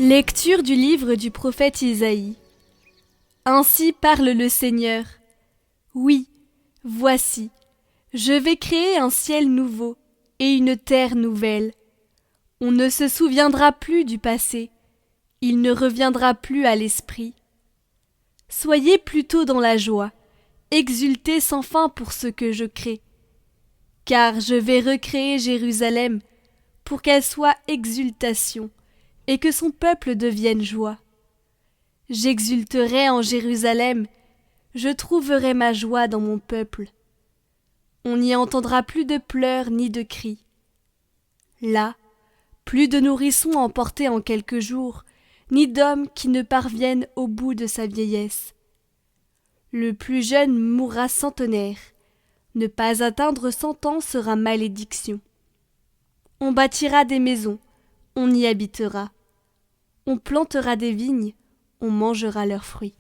Lecture du livre du prophète Isaïe. Ainsi parle le Seigneur. Oui, voici, je vais créer un ciel nouveau et une terre nouvelle. On ne se souviendra plus du passé, il ne reviendra plus à l'esprit. Soyez plutôt dans la joie, exultez sans fin pour ce que je crée. Car je vais recréer Jérusalem pour qu'elle soit exultation et que son peuple devienne joie. J'exulterai en Jérusalem, je trouverai ma joie dans mon peuple. On n'y entendra plus de pleurs ni de cris. Là, plus de nourrissons emportés en quelques jours, ni d'hommes qui ne parviennent au bout de sa vieillesse. Le plus jeune mourra centenaire, ne pas atteindre 100 ans sera malédiction. On bâtira des maisons, on y habitera. On plantera des vignes, on mangera leurs fruits.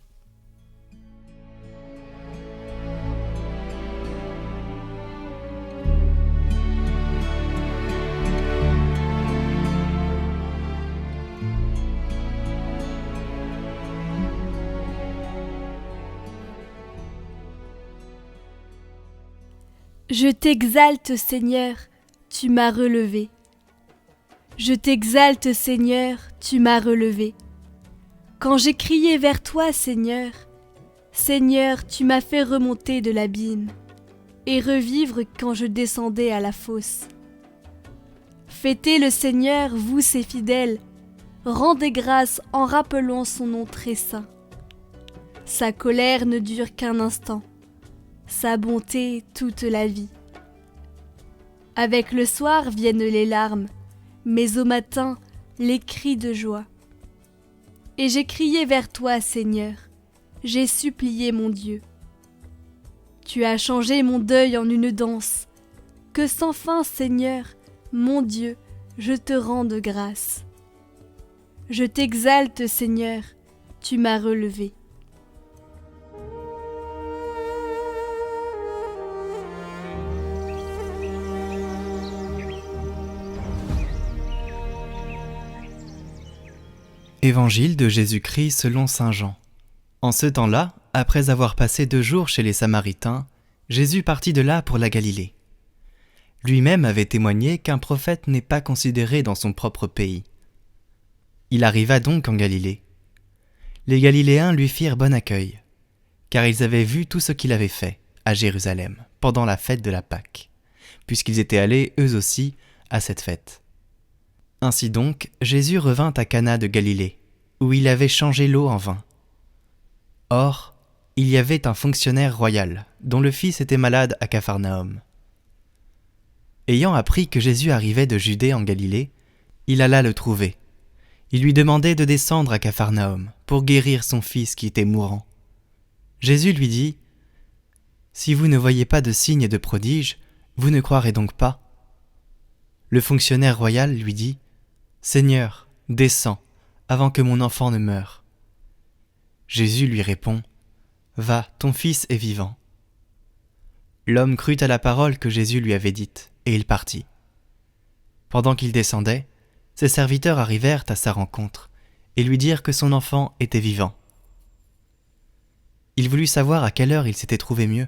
Je t'exalte, Seigneur, tu m'as relevé. Je t'exalte, Seigneur, tu m'as relevé. Quand j'ai crié vers toi, Seigneur, Seigneur, tu m'as fait remonter de l'abîme et revivre quand je descendais à la fosse. Fêtez le Seigneur, vous ses fidèles, rendez grâce en rappelant son nom très saint. Sa colère ne dure qu'un instant, sa bonté toute la vie. Avec le soir viennent les larmes, mais au matin, les cris de joie. Et j'ai crié vers toi, Seigneur, j'ai supplié mon Dieu. Tu as changé mon deuil en une danse, que sans fin, Seigneur, mon Dieu, je te rende grâce. Je t'exalte, Seigneur, tu m'as relevé. Évangile de Jésus-Christ selon saint Jean. En ce temps-là, après avoir passé 2 jours chez les Samaritains, Jésus partit de là pour la Galilée. Lui-même avait témoigné qu'un prophète n'est pas considéré dans son propre pays. Il arriva donc en Galilée. Les Galiléens lui firent bon accueil, car ils avaient vu tout ce qu'il avait fait à Jérusalem pendant la fête de la Pâque, puisqu'ils étaient allés eux aussi à cette fête. Ainsi donc, Jésus revint à Cana de Galilée, où il avait changé l'eau en vin. Or, il y avait un fonctionnaire royal, dont le fils était malade à Capharnaüm. Ayant appris que Jésus arrivait de Judée en Galilée, il alla le trouver. Il lui demandait de descendre à Capharnaüm pour guérir son fils qui était mourant. Jésus lui dit : « Si vous ne voyez pas de signes et de prodiges, vous ne croirez donc pas ? » Le fonctionnaire royal lui dit : « Seigneur, descends, avant que mon enfant ne meure. » Jésus lui répond : « Va, ton fils est vivant. » L'homme crut à la parole que Jésus lui avait dite, et il partit. Pendant qu'il descendait, ses serviteurs arrivèrent à sa rencontre, et lui dirent que son enfant était vivant. Il voulut savoir à quelle heure il s'était trouvé mieux.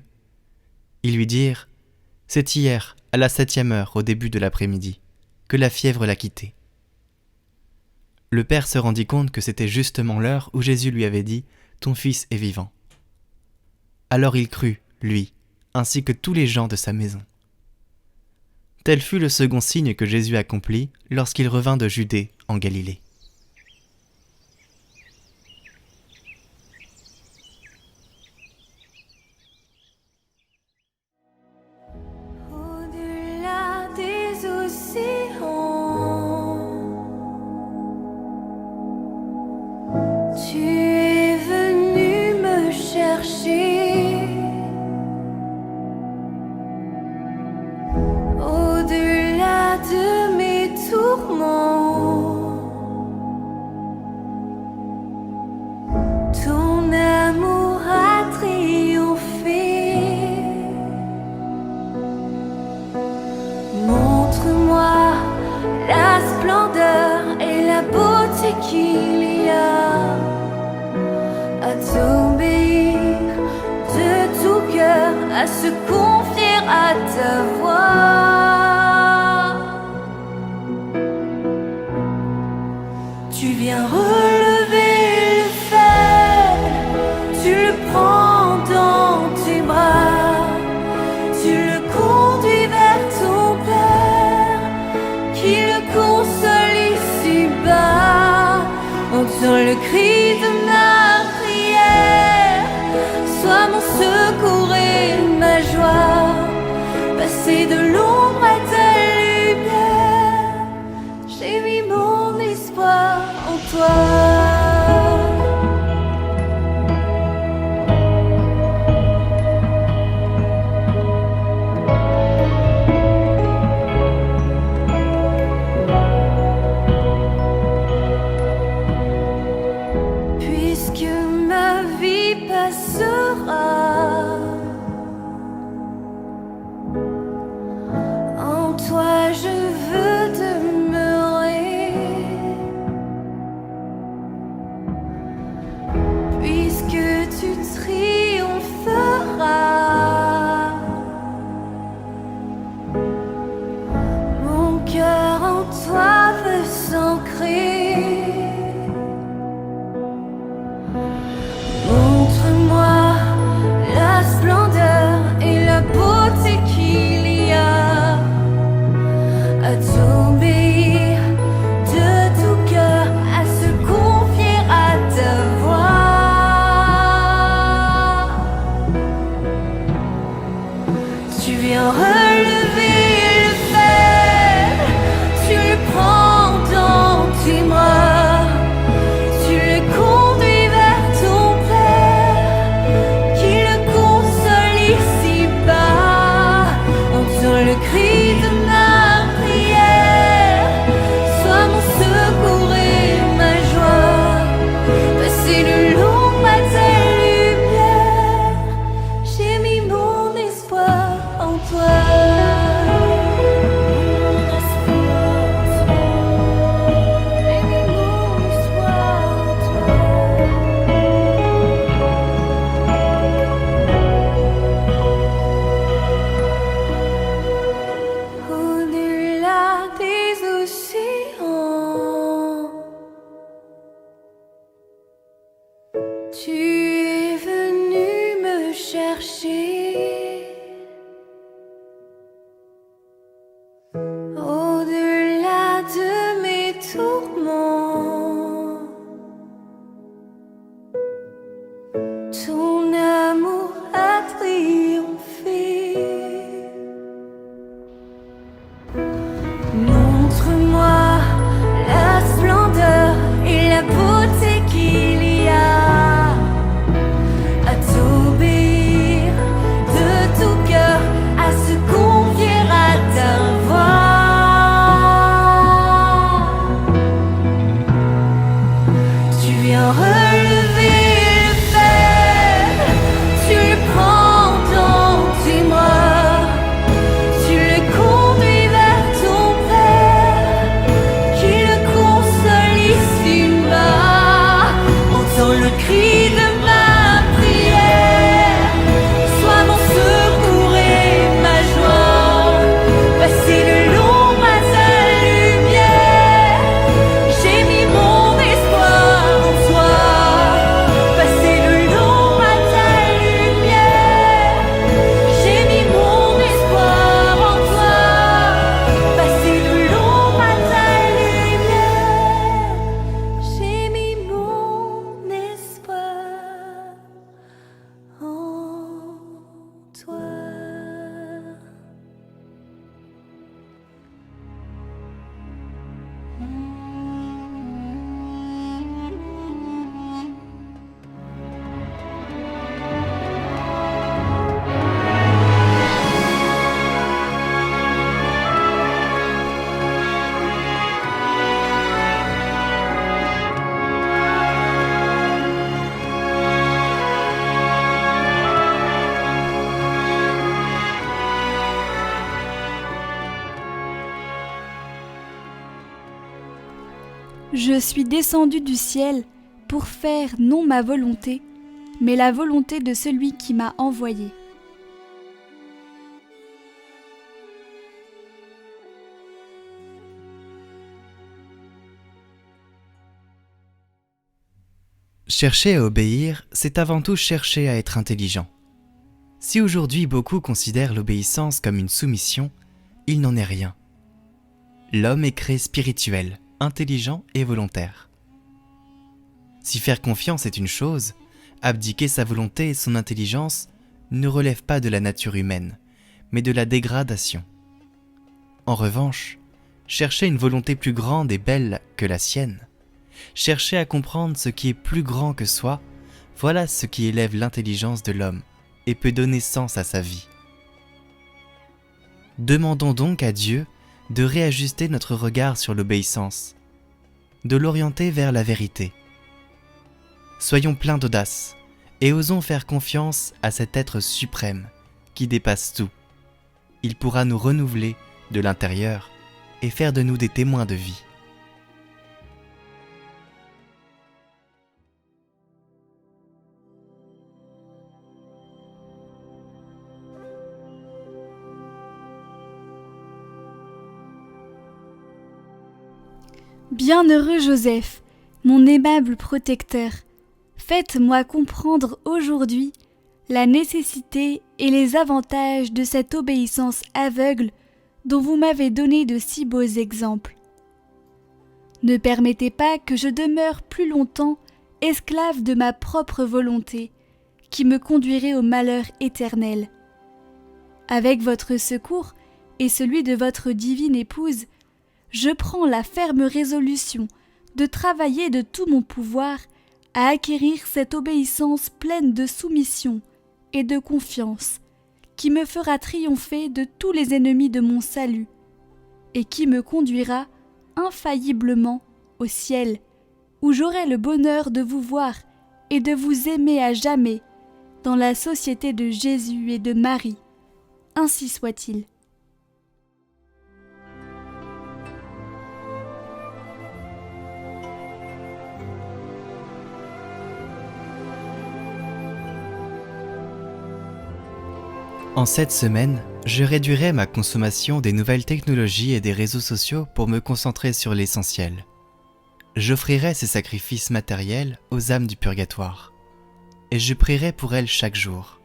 Ils lui dirent : « C'est hier, à la 7e heure, au début de l'après-midi, que la fièvre l'a quitté. » Le père se rendit compte que c'était justement l'heure où Jésus lui avait dit « Ton fils est vivant ». Alors il crut, lui, ainsi que tous les gens de sa maison. Tel fut le second signe que Jésus accomplit lorsqu'il revint de Judée en Galilée. Au-delà des océans, tu es venu me chercher. Au-delà de mes tourments, ton amour a triomphé. Montre-moi la splendeur et la beauté beauté qu'il y a à t'obéir de tout cœur, à se confier à ta voix. Tu viens relever le fer, tu le prends dans tes bras, tu le conduis vers ton Père, qui le console ici-bas. Entends le cri de ma prière, sois mon secours et ma joie, passer de l'ombre à ta lumière, j'ai mis mon espoir en toi. Puisque ma vie passera, en toi je veux demeurer. Puisque tu triompheras, mon cœur en toi veut s'ancrer. Montre-moi la splendeur et la beauté qu'il y a à t'obéir de tout cœur, à se confier à ta voix. Tu viens relever le fer, tu le prends dans tes bras, tu le conduis vers ton Père, qui le console ici-bas. Entends le cri de ma prière, sois mon secours et ma joie, passer de l'ombre à ta lumière, j'ai mis mon espoir en toi. J'ai mis mon espoir en toi. Au-delà des océans, tu es venu me chercher. Je suis descendu du ciel pour faire non ma volonté, mais la volonté de celui qui m'a envoyé. Chercher à obéir, c'est avant tout chercher à être intelligent. Si aujourd'hui beaucoup considèrent l'obéissance comme une soumission, il n'en est rien. L'homme est créé spirituel, intelligent et volontaire. Si faire confiance est une chose, abdiquer sa volonté et son intelligence ne relève pas de la nature humaine, mais de la dégradation. En revanche, chercher une volonté plus grande et belle que la sienne, chercher à comprendre ce qui est plus grand que soi, voilà ce qui élève l'intelligence de l'homme et peut donner sens à sa vie. Demandons donc à Dieu de réajuster notre regard sur l'obéissance, de l'orienter vers la vérité. Soyons pleins d'audace et osons faire confiance à cet être suprême qui dépasse tout. Il pourra nous renouveler de l'intérieur et faire de nous des témoins de vie. Bienheureux Joseph, mon aimable protecteur, faites-moi comprendre aujourd'hui la nécessité et les avantages de cette obéissance aveugle dont vous m'avez donné de si beaux exemples. Ne permettez pas que je demeure plus longtemps esclave de ma propre volonté, qui me conduirait au malheur éternel. Avec votre secours et celui de votre divine épouse, je prends la ferme résolution de travailler de tout mon pouvoir à acquérir cette obéissance pleine de soumission et de confiance qui me fera triompher de tous les ennemis de mon salut et qui me conduira infailliblement au ciel où j'aurai le bonheur de vous voir et de vous aimer à jamais dans la société de Jésus et de Marie. Ainsi soit-il. En cette semaine, je réduirai ma consommation des nouvelles technologies et des réseaux sociaux pour me concentrer sur l'essentiel. J'offrirai ces sacrifices matériels aux âmes du purgatoire, et je prierai pour elles chaque jour.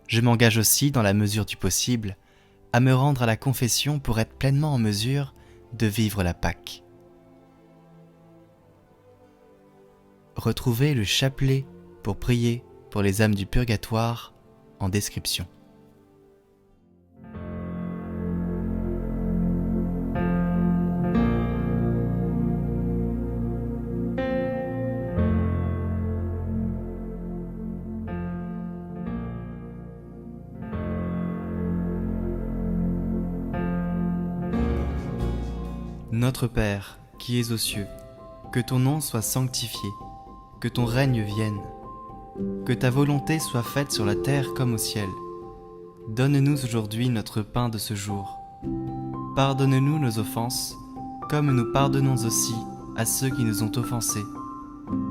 Je m'engage aussi, dans la mesure du possible, à me rendre à la confession pour être pleinement en mesure de vivre la Pâque. Retrouvez le chapelet pour prier pour les âmes du purgatoire en description. Notre Père, qui es aux cieux, que ton nom soit sanctifié, que ton règne vienne, que ta volonté soit faite sur la terre comme au ciel. Donne-nous aujourd'hui notre pain de ce jour. Pardonne-nous nos offenses, comme nous pardonnons aussi à ceux qui nous ont offensés.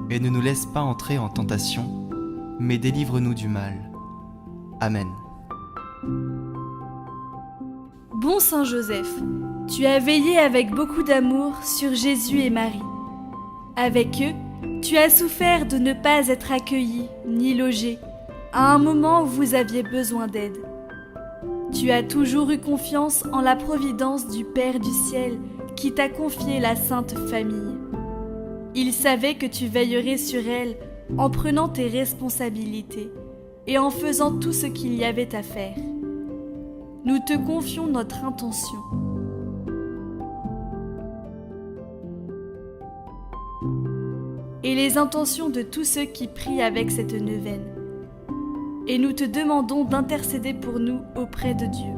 Et ne nous laisse pas entrer en tentation, mais délivre-nous du mal. Amen. Bon Saint Joseph, tu as veillé avec beaucoup d'amour sur Jésus et Marie. Avec eux, tu as souffert de ne pas être accueilli ni logé à un moment où vous aviez besoin d'aide. Tu as toujours eu confiance en la providence du Père du ciel qui t'a confié la Sainte Famille. Il savait que tu veillerais sur elle en prenant tes responsabilités et en faisant tout ce qu'il y avait à faire. Nous te confions notre intention. Et les intentions de tous ceux qui prient avec cette neuvaine. Et nous te demandons d'intercéder pour nous auprès de Dieu.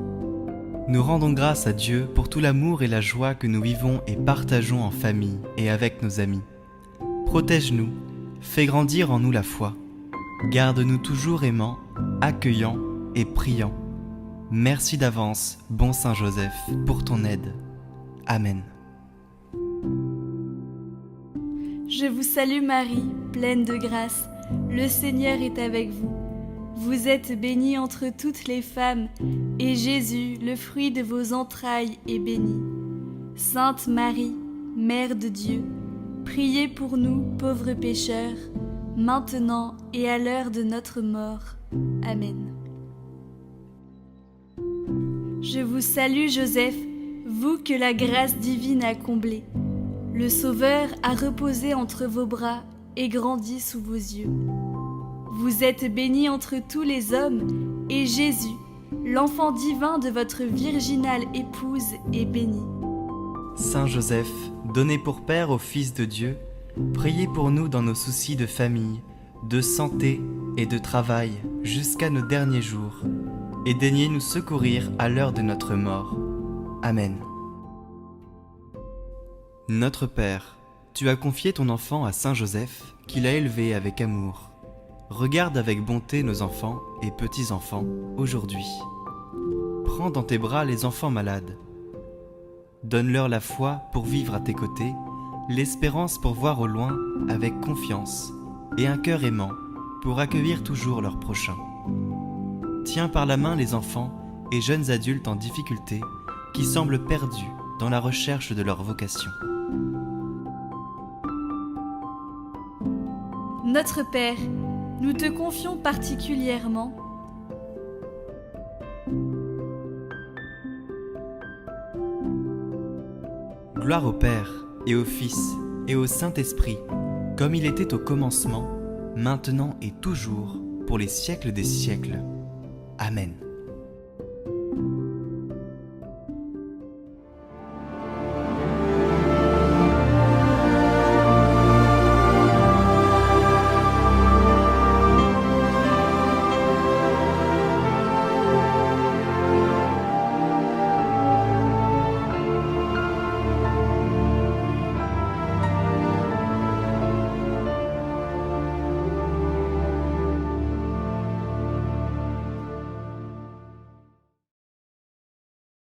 Nous rendons grâce à Dieu pour tout l'amour et la joie que nous vivons et partageons en famille et avec nos amis. Protège-nous, fais grandir en nous la foi. Garde-nous toujours aimants, accueillants et priants. Merci d'avance, bon Saint Joseph, pour ton aide. Amen. Je vous salue Marie, pleine de grâce, le Seigneur est avec vous. Vous êtes bénie entre toutes les femmes, et Jésus, le fruit de vos entrailles, est béni. Sainte Marie, Mère de Dieu, priez pour nous, pauvres pécheurs, maintenant et à l'heure de notre mort. Amen. Je vous salue Joseph, vous que la grâce divine a comblé. Le Sauveur a reposé entre vos bras et grandi sous vos yeux. Vous êtes béni entre tous les hommes, et Jésus, l'enfant divin de votre virginale épouse, est béni. Saint Joseph, donné pour Père au Fils de Dieu, priez pour nous dans nos soucis de famille, de santé et de travail jusqu'à nos derniers jours, et daignez nous secourir à l'heure de notre mort. Amen. Notre Père, tu as confié ton enfant à Saint Joseph, qui l'a élevé avec amour. Regarde avec bonté nos enfants et petits-enfants aujourd'hui. Prends dans tes bras les enfants malades. Donne-leur la foi pour vivre à tes côtés, l'espérance pour voir au loin avec confiance et un cœur aimant pour accueillir toujours leur prochain. Tiens par la main les enfants et jeunes adultes en difficulté qui semblent perdus dans la recherche de leur vocation. Notre Père, nous te confions particulièrement Gloire au Père, et au Fils, et au Saint-Esprit, comme il était au commencement, maintenant et toujours, pour les siècles des siècles. Amen.